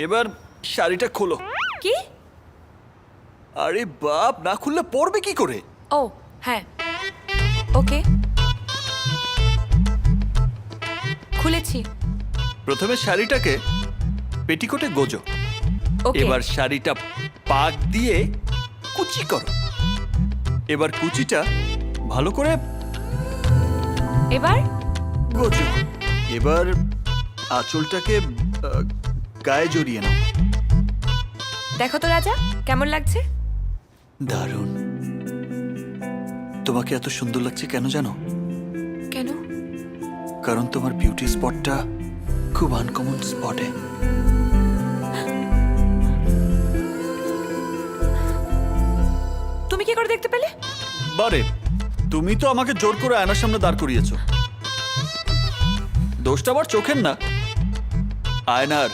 এবার শাড়িটা খোলো। কি? আরে বাপ, না খুললে পরবে কি করে? ও হ্যাঁ, ওকে, খুলেছি। প্রথমে শাড়িটাকে পেটিকোটে গোজো। ওকে, এবার শাড়িটা পাক দিয়ে কুচি করো। এবার কুচিটা ভালো করে এবার গোজো। এবার আঁচলটাকে গায়ে জড়িয়ে নাও। দেখো তো রাজা, কেমন লাগছে? দারুণ। তোমাকে এত সুন্দর লাগছে কেন জানো? কেন? কারণ তোমার বিউটি স্পটটা খুব আনকমন স্পটে। তুমি কি করে দেখতে পেলে? বারে, তুমি তো আমাকে জোর করে আয়নার সামনে দাঁড় করিয়েছো। দোষটা আবার চোখের না, আয়নার।